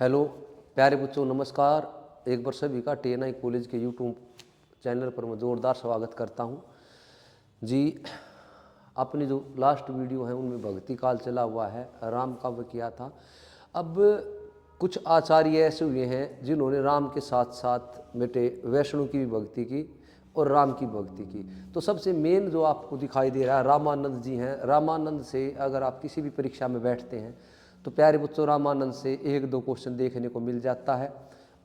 Hello प्यारे बच्चों, नमस्कार। एक बार सभी का TNI कॉलेज के यूट्यूब चैनल पर मैं ज़ोरदार स्वागत करता हूं जी। अपनी जो लास्ट वीडियो है उनमें भक्ति काल चला हुआ है, राम काव्य किया था। अब कुछ आचार्य ऐसे हुए हैं जिन्होंने राम के साथ साथ बेटे वैष्णो की भी भक्ति की और राम की भक्ति की। तो सबसे मेन जो आपको दिखाई दे रहा है रामानंद जी हैं। रामानंद से अगर आप किसी भी परीक्षा में बैठते हैं तो प्यारे बच्चों रामानंद से एक दो क्वेश्चन देखने को मिल जाता है।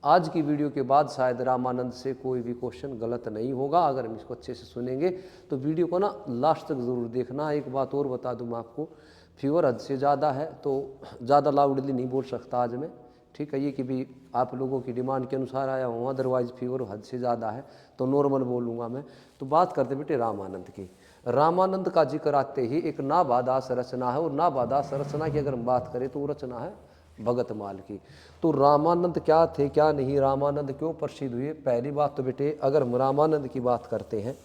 आज की वीडियो के बाद शायद रामानंद से कोई भी क्वेश्चन गलत नहीं होगा अगर हम इसको अच्छे से सुनेंगे। तो वीडियो को ना लास्ट तक ज़रूर देखना। एक बात और बता दूँ मैं आपको, फीवर हद से ज़्यादा है तो ज़्यादा लाउडली नहीं बोल सकता आज मैं, ठीक है। ये कि भी आप लोगों की डिमांड के अनुसार आया हूँ, अदरवाइज फीवर हद से ज़्यादा है तो नॉर्मल बोलूँगा मैं। तो बात करते बेटे रामानंद की। रामानंद का जिक्र आते ही एक नाबादास रचना है, और नाबादास रचना की अगर हम बात करें तो वो रचना है भगतमाल की। तो रामानंद क्या थे क्या नहीं, रामानंद क्यों प्रसिद्ध हुए। पहली बात तो बेटे अगर हम रामानंद की बात करते हैं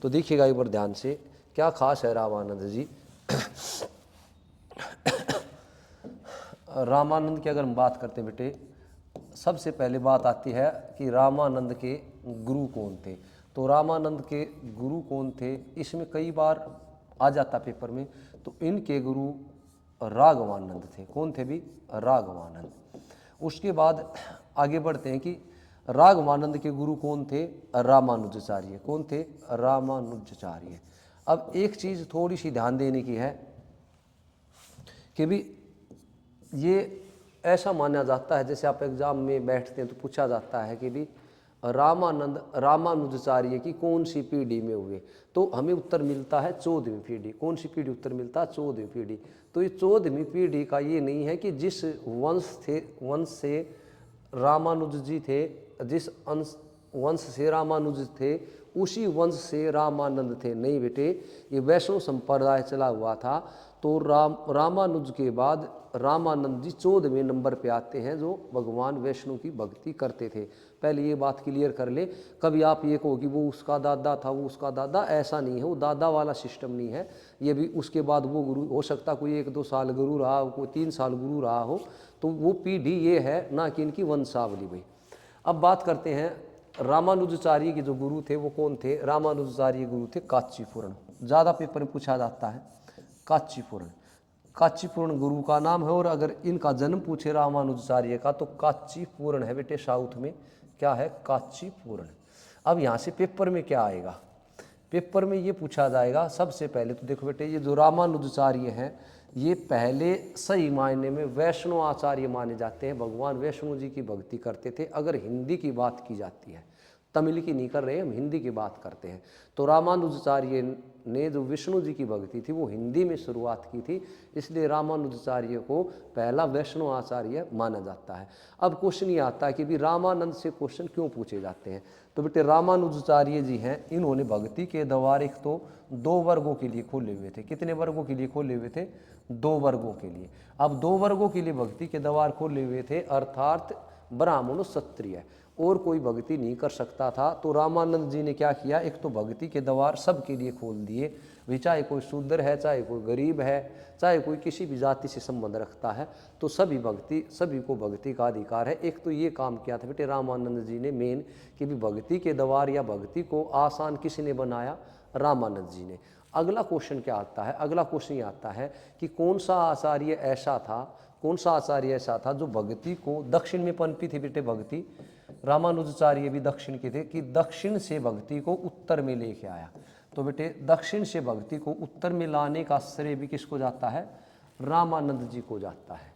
तो देखिएगा एक बार ध्यान से, क्या खास है रामानंद जी। रामानंद की अगर हम बात करते हैं बेटे, सबसे पहले बात आती है कि रामानंद के गुरु कौन थे। तो रामानंद के गुरु कौन थे, इसमें कई बार आ जाता पेपर में। तो इनके गुरु राघवानंद थे। कौन थे भी? राघवानंद। उसके बाद आगे बढ़ते हैं कि राघवानंद के गुरु कौन थे? रामानुजाचार्य। कौन थे? रामानुजाचार्य। अब एक चीज़ थोड़ी सी ध्यान देने की है कि भी ये ऐसा माना जाता है, जैसे आप एग्जाम में बैठते हैं तो पूछा जाता है कि भी रामानुजाचार्य की कौन सी पीढ़ी में हुए, तो हमें उत्तर मिलता है 14वीं पीढ़ी। कौन सी पीढ़ी उत्तर मिलता है? 14वीं पीढ़ी। तो ये 14वीं पीढ़ी का ये नहीं है कि जिस वंश से रामानुज जी थे, जिस वंश से रामानुज थे उसी वंश से रामानंद थे। नहीं बेटे, ये वैष्णव संप्रदाय चला हुआ था। तो रामानुज के बाद रामानंद जी 14वें नंबर पे आते हैं जो भगवान वैष्णो की भक्ति करते थे। पहले ये बात क्लियर कर ले। कभी आप ये कहो कि वो उसका दादा था, वो उसका दादा, ऐसा नहीं है। वो दादा वाला सिस्टम नहीं है। ये भी उसके बाद वो गुरु हो सकता, कोई 1-2 साल गुरु रहा हो, कोई 3 साल गुरु रहा हो। तो वो पीढ़ी ये है, ना कि इनकी वंशावली भाई। अब बात करते हैं रामानुजाचार्य के जो गुरु थे वो कौन थे। रामानुजाचार्य गुरु थे कांचीपुरण। ज़्यादा पेपर में पूछा जाता है कांचीपुरण। कांचीपुरण गुरु का नाम है। और अगर इनका जन्म पूछे रामानुजाचार्य का तो कांचीपुरण है बेटे, साउथ में। क्या है? कांचीपुरण। अब यहाँ से पेपर में क्या आएगा? पेपर में ये पूछा जाएगा सबसे पहले तो देखो बेटे, ये जो रामानुजाचार्य हैं ये पहले सही मायने में वैष्णव आचार्य माने जाते हैं। भगवान वैष्णो जी की भक्ति करते थे। अगर हिंदी की बात की जाती है, तमिल की नहीं कर रहे, हम हिंदी की बात करते हैं। तो रामानुजाचार्य ने जो विष्णु जी की भक्ति थी वो हिंदी में शुरुआत की थी, इसलिए रामानुजाचार्य को पहला वैष्णव आचार्य माना जाता है। अब क्वेश्चन ये आता है कि भी रामानंद से क्वेश्चन क्यों पूछे जाते हैं। तो बेटे रामानुजाचार्य जी हैं, इन्होंने भक्ति के द्वार एक तो 2 वर्गों के लिए खोले हुए थे। कितने वर्गों के लिए खोले हुए थे? 2 वर्गों के लिए। अब 2 वर्गों के लिए भक्ति के द्वार खोले हुए थे, अर्थात ब्राह्मण और क्षत्रिय, और कोई भक्ति नहीं कर सकता था। तो रामानंद जी ने क्या किया, एक तो भक्ति के द्वार सबके लिए खोल दिए। भी चाहे कोई शूद्र है, चाहे कोई गरीब है, चाहे कोई किसी भी जाति से संबंध रखता है, तो सभी को भक्ति का अधिकार है। एक तो ये काम किया था बेटे रामानंद जी ने मेन, कि भी भक्ति के द्वार या भक्ति को आसान किसने बनाया? रामानंद जी ने। अगला क्वेश्चन क्या आता है? अगला क्वेश्चन ये आता है कि कौन सा आचार्य ऐसा था जो भक्ति को, दक्षिण में पनपी थी बेटे भक्ति, रामानुजाचार्य भी दक्षिण के थे, कि दक्षिण से भक्ति को उत्तर में लेके आया। तो बेटे दक्षिण से भक्ति को उत्तर में लाने का श्रेय भी किसको जाता है? रामानंद जी को जाता है।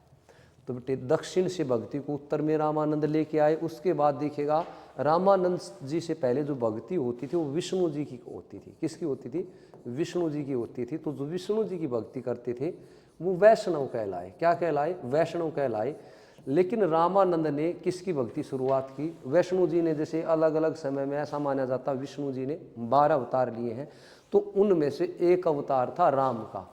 तो बेटे दक्षिण से भक्ति को उत्तर में रामानंद लेके आए। उसके बाद देखिएगा रामानंद जी से पहले जो भक्ति होती थी वो विष्णु जी की होती थी। किसकी होती थी? विष्णु जी की होती थी। तो जो विष्णु जी की भक्ति करते थे वो वैष्णव कहलाए। क्या कहलाए? वैष्णव कहलाए। लेकिन रामानंद ने किसकी भक्ति शुरुआत की? वैष्णु जी ने। जैसे अलग अलग समय में ऐसा माना जाता है विष्णु जी ने 12 अवतार लिए हैं, तो उनमें से एक अवतार था राम का।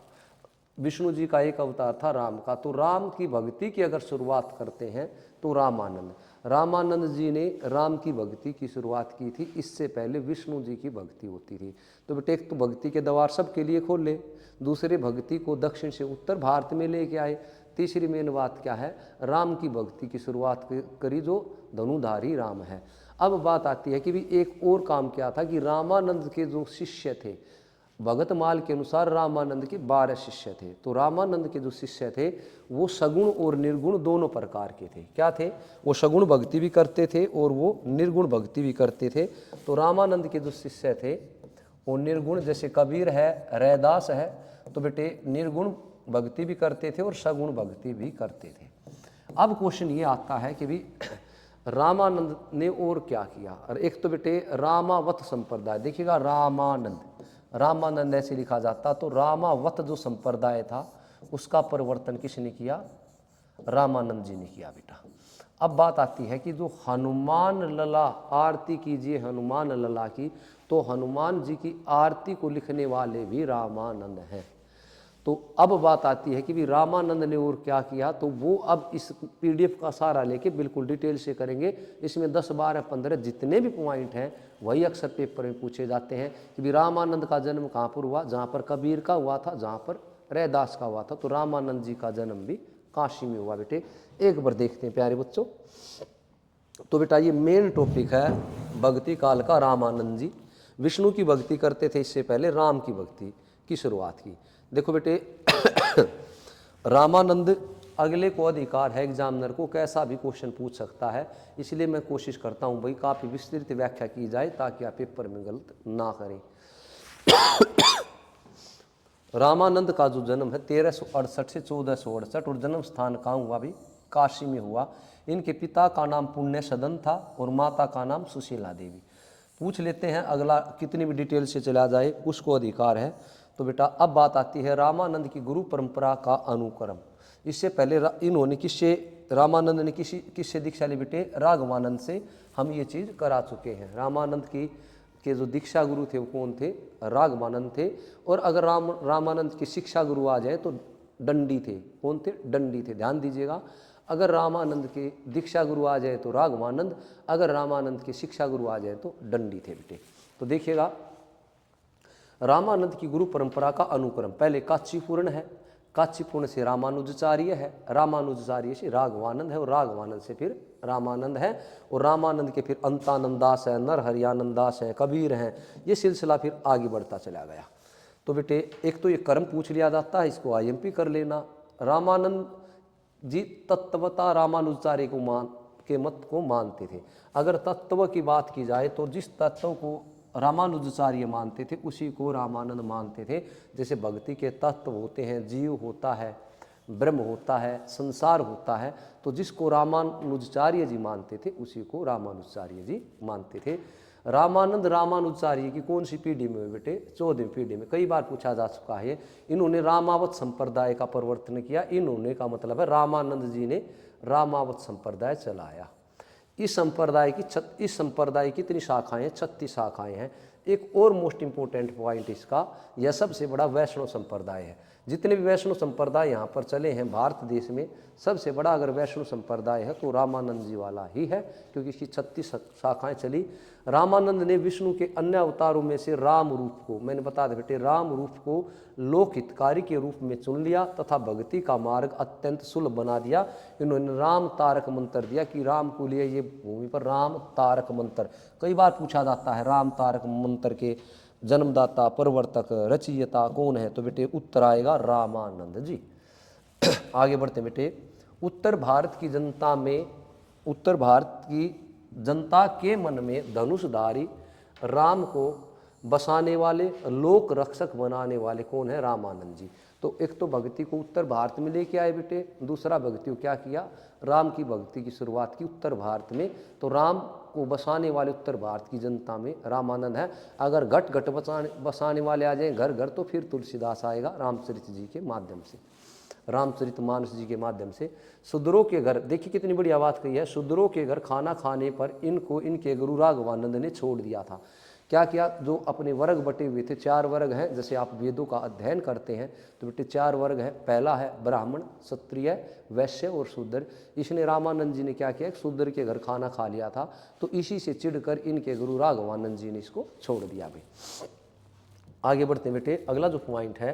विष्णु जी का एक अवतार था राम का। तो राम की भक्ति की अगर शुरुआत करते हैं तो रामानंद जी ने राम की भक्ति की शुरुआत की थी। इससे पहले विष्णु जी की भक्ति होती थी। तो बेटे एक तो भक्ति के द्वार सबके लिए खोले, दूसरे भक्ति को दक्षिण से उत्तर भारत में लेके आए, तीसरी मेन बात क्या है, राम की भक्ति की शुरुआत करी जो धनुधारी राम है। अब बात आती है कि भी एक और काम क्या था कि रामानंद के जो शिष्य थे, भगतमाल के अनुसार रामानंद के 12 शिष्य थे। तो रामानंद के जो शिष्य थे वो सगुण और निर्गुण दोनों प्रकार के थे। क्या थे, वो सगुण भक्ति भी करते थे और वो निर्गुण भक्ति भी करते थे। तो रामानंद के जो शिष्य थे वो निर्गुण, जैसे कबीर है, रैदास है, तो बेटे निर्गुण भक्ति भी करते थे और सगुण भक्ति भी करते थे। अब क्वेश्चन ये आता है कि भी रामानंद ने और क्या किया। और एक तो बेटे रामावत संप्रदाय, देखिएगा रामानंद ऐसे लिखा जाता, तो रामावत जो संप्रदाय था उसका परिवर्तन किसने किया, रामानंद जी ने किया बेटा। अब बात आती है कि जो हनुमान लला, आरती कीजिए हनुमान लला की, तो हनुमान जी की आरती को लिखने वाले भी रामानंद हैं। तो अब बात आती है कि भी रामानंद ने और क्या किया, तो वो अब इस पीडीएफ का सहारा लेके बिल्कुल डिटेल से करेंगे। इसमें 10, 12, 15 जितने भी पॉइंट हैं वही अक्सर पेपर में पूछे जाते हैं कि भी रामानंद का जन्म कहाँ पर हुआ, जहाँ पर कबीर का हुआ था, जहाँ पर रैदास का हुआ था। तो रामानंद जी का जन्म भी काशी में हुआ बेटे। एक बार देखते हैं प्यारे बच्चों। तो बेटा ये मेन टॉपिक है भक्ति काल का। रामानंद जी विष्णु की भक्ति करते थे, इससे पहले राम की भक्ति की शुरुआत की। देखो बेटे रामानंद, अगले को अधिकार है एग्जामिनर को कैसा भी क्वेश्चन पूछ सकता है, इसलिए मैं कोशिश करता हूं भाई काफ़ी विस्तृत व्याख्या की जाए ताकि आप पेपर में गलत ना करें। रामानंद का जो जन्म है 1368 से 1468 और जन्म स्थान कहाँ हुआ भी, काशी में हुआ। इनके पिता का नाम पुण्य सदन था और माता का नाम सुशीला देवी। पूछ लेते हैं, अगला कितनी भी डिटेल से चला जाए उसको अधिकार है। तो बेटा अब बात आती है रामानंद की गुरु परंपरा का अनुक्रम। इससे पहले इन्होंने रामानंद ने किससे दीक्षा ली बेटे, राघवानंद से हम ये चीज़ करा चुके हैं। रामानंद के जो दीक्षा गुरु थे वो कौन थे, राघवानंद थे। और अगर रामानंद की शिक्षा गुरु आ जाए तो दंडी थे। कौन थे, दंडी थे। ध्यान दीजिएगा, अगर रामानंद के दीक्षा गुरु आ जाए तो राघवानंद, अगर रामानंद के शिक्षा गुरु आ जाए तो दंडी थे बेटे। तो देखिएगा रामानंद की गुरु परंपरा का अनुक्रम, पहले कांचीपुरण है, कांचीपुरण से रामानुजाचार्य है, रामानुजाचार्य से राघवानंद है और राघवानंद से फिर रामानंद है और रामानंद के फिर अंतानंद दास है, नरहरियानंद दास है, कबीर हैं। ये सिलसिला फिर आगे बढ़ता चला गया। तो बेटे एक तो ये कर्म पूछ लिया जाता है, इसको आईएमपी कर लेना। रामानंद जी तत्वता रामानुजाचार्य के मत को मानते थे। अगर तत्व की बात की जाए तो जिस तत्व को रामानुजाचार्य मानते थे उसी को रामानंद मानते थे। जैसे भक्ति के तत्व होते हैं, जीव होता है, ब्रह्म होता है, संसार होता है, तो जिसको रामानुजाचार्य जी मानते थे उसी को रामानुजाचार्य जी मानते थे। रामानंद रामानुजाचार्य की कौन सी पीढ़ी में हुए बेटे, 14वीं पीढ़ी में। कई बार पूछा जा चुका है। इन्होंने रामावत संप्रदाय का प्रवर्तन किया। इन्होंने का मतलब है रामानंद जी ने रामावत संप्रदाय चलाया। इस संप्रदाय की कितनी शाखाएं हैं, 36 शाखाएं हैं। एक और मोस्ट इंपोर्टेंट पॉइंट इसका, यह सबसे बड़ा वैष्णव संप्रदाय है। जितने भी वैष्णव संप्रदाय यहाँ पर चले हैं भारत देश में, सबसे बड़ा अगर वैष्णव संप्रदाय है तो रामानंद जी वाला ही है, क्योंकि इसकी 36 शाखाएं चली। रामानंद ने विष्णु के अन्य अवतारों में से राम रूप को, मैंने बता दिया बेटे, राम रूप को लोक हितकारी के रूप में चुन लिया तथा भक्ति का मार्ग अत्यंत सुलभ बना दिया। इन्होंने राम तारक मंत्र दिया कि राम को लिए ये भूमि पर राम तारक मंत्र। कई बार पूछा जाता है राम तारक मंत्र के जन्मदाता, प्रवर्तक, रचयिता कौन है, तो बेटे उत्तर आएगा रामानंद जी। आगे बढ़ते बेटे। उत्तर भारत की जनता के मन में धनुषधारी राम को बसाने वाले, लोक रक्षक बनाने वाले कौन है, रामानंद जी। तो एक तो भक्ति को उत्तर भारत में लेके आए बेटे, दूसरा भक्ति को क्या किया, राम की भक्ति की शुरुआत की उत्तर भारत में। तो राम को बसाने वाले उत्तर भारत की जनता में रामानंद है। अगर घट घट बसाने वाले आ जाए घर घर, तो फिर तुलसीदास आएगा रामचरित जी के माध्यम से, रामचरितमानस जी के माध्यम से। शूद्रों के घर, देखिए कितनी बड़ी बात कही है, शूद्रों के घर खाना खाने पर इनको इनके गुरु राघवानंद ने छोड़ दिया था। क्या किया, जो अपने वर्ग बटे हुए थे, 4 वर्ग हैं, जैसे आप वेदों का अध्ययन करते हैं तो बेटे 4 वर्ग हैं। पहला है ब्राह्मण, क्षत्रिय, वैश्य और शूद्र। इसने रामानंद जी ने क्या किया, शूद्र के घर खाना खा लिया था, तो इसी से चिढ़कर इनके गुरु राघवानंद जी ने इसको छोड़ दिया। भाई आगे बढ़ते बेटे, अगला जो पॉइंट है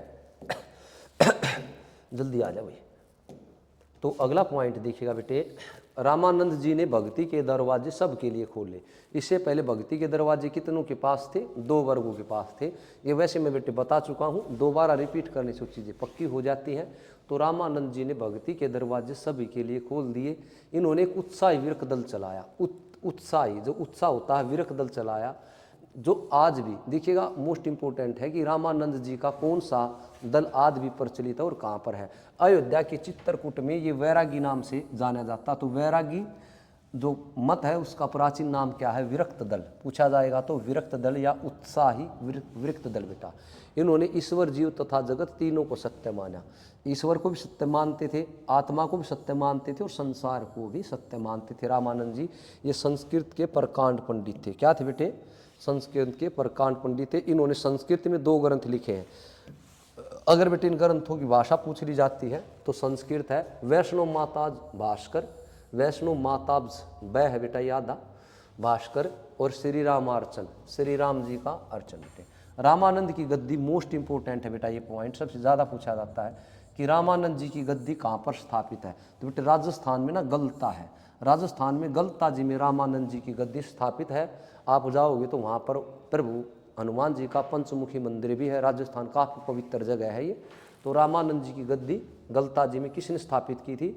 जल्दी आ जाओ भाई। तो अगला पॉइंट देखिएगा बेटे, रामानंद जी ने भक्ति के दरवाजे सबके लिए खोले। इससे पहले भक्ति के दरवाजे कितनों के पास थे? 2 वर्गों के पास थे। ये वैसे मैं बेटे बता चुका हूँ, दोबारा रिपीट करने से चीज़ें पक्की हो जाती हैं। तो रामानंद जी ने भक्ति के दरवाजे सभी के लिए खोल दिए। इन्होंने एक उत्साही विरक दल चलाया, उत्साही जो उत्साह होता है विरक दल चलाया, जो आज भी देखिएगा मोस्ट इंपॉर्टेंट है कि रामानंद जी का कौन सा दल आज भी प्रचलित है और कहाँ पर है। अयोध्या के चित्रकूट में ये वैरागी नाम से जाना जाता। तो वैरागी जो मत है उसका प्राचीन नाम क्या है? विरक्त दल। पूछा जाएगा तो विरक्त दल या उत्साही विरक्त दल बेटा। इन्होंने ईश्वर, जीव तथा जगत तीनों को सत्य माना। ईश्वर को भी सत्य मानते थे, आत्मा को भी सत्य मानते थे और संसार को भी सत्य मानते थे रामानंद जी। ये संस्कृत के प्रकांड पंडित थे। क्या थे बेटे? संस्कृत के प्रकांड पंडित थे। इन्होंने संस्कृत में 2 ग्रंथ लिखे हैं। अगर बेटे इन ग्रंथों की भाषा पूछ ली जाती है तो संस्कृत है वैष्णव माताज भास्कर, वैष्णव माताब्ज वह है बेटा यादा भास्कर, और श्री रामार्चन, श्री राम जी का अर्चन बेटे। रामानंद की गद्दी मोस्ट इंपोर्टेंट है बेटा, ये पॉइंट सबसे ज़्यादा पूछा जाता है कि रामानंद जी की गद्दी कहाँ पर स्थापित है? तो बेटे राजस्थान में ना गलता है, राजस्थान में गलता जी में रामानंद जी की गद्दी स्थापित है। आप जाओगे तो वहाँ पर प्रभु हनुमान जी का पंचमुखी मंदिर भी है। राजस्थान काफ़ी पवित्र जगह है ये। तो रामानंद जी की गद्दी गलता जी में किसने स्थापित की थी?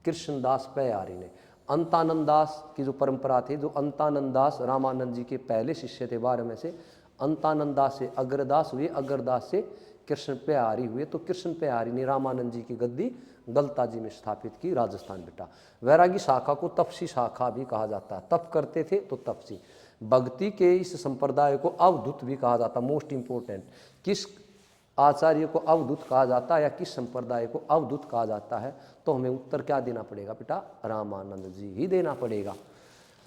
कृष्णदास पयारी ने। अंतानंद दास की जो परंपरा थी, जो अंतानंद दास रामानंद जी के पहले शिष्य थे 12 में से, अंतानंद दास से अग्रदास हुए, अग्रदास से कृष्ण प्यारी हुए। तो कृष्ण प्यारी ने रामानंद जी की गद्दी गलता जी में स्थापित की, राजस्थान बेटा। वैरागी शाखा को तपसी शाखा भी कहा जाता है, तप करते थे तो तपसी। भक्ति के इस संप्रदाय को अवधूत भी कहा जाता। मोस्ट इंपोर्टेंट, किस आचार्य को अवधूत कहा जाता है या किस संप्रदाय को अवधूत कहा जाता है? तो हमें उत्तर क्या देना पड़ेगा बेटा? रामानंद जी ही देना पड़ेगा।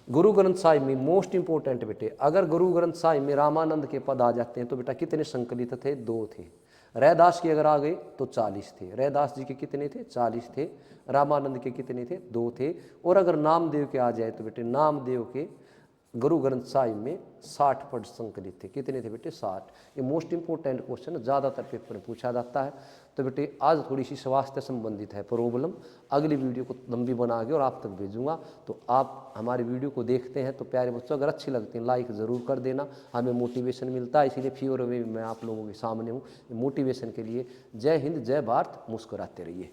गुरु ग्रंथ साहिब में मोस्ट इंपोर्टेंट बेटे, अगर गुरु ग्रंथ साहिब में रामानंद के पद आ जाते हैं तो बेटा कितने संकलित थे? 2 थे। रैदास के अगर आ गए तो 40 थे। रैदास जी के कितने थे? 40 थे। रामानंद के कितने थे? 2 थे। और अगर नामदेव के आ जाए तो बेटे नामदेव के गुरु ग्रंथ साहिब में 60 पद संकलित थे। कितने थे बेटे? 60। ये मोस्ट इंपोर्टेंट क्वेश्चन ज़्यादातर पेपर में पूछा जाता है। तो बेटे आज थोड़ी सी स्वास्थ्य संबंधित है प्रॉब्लम, अगली वीडियो को लंबी बना के और आप तक भेजूंगा। तो आप हमारी वीडियो को देखते हैं तो प्यारे बच्चों अगर अच्छी लगती है लाइक ज़रूर कर देना, हमें मोटिवेशन मिलता है। इसीलिए फीवर में मैं आप लोगों के सामने हूँ मोटिवेशन के लिए। जय हिंद, जय भारत, मुस्कुराते रहिए।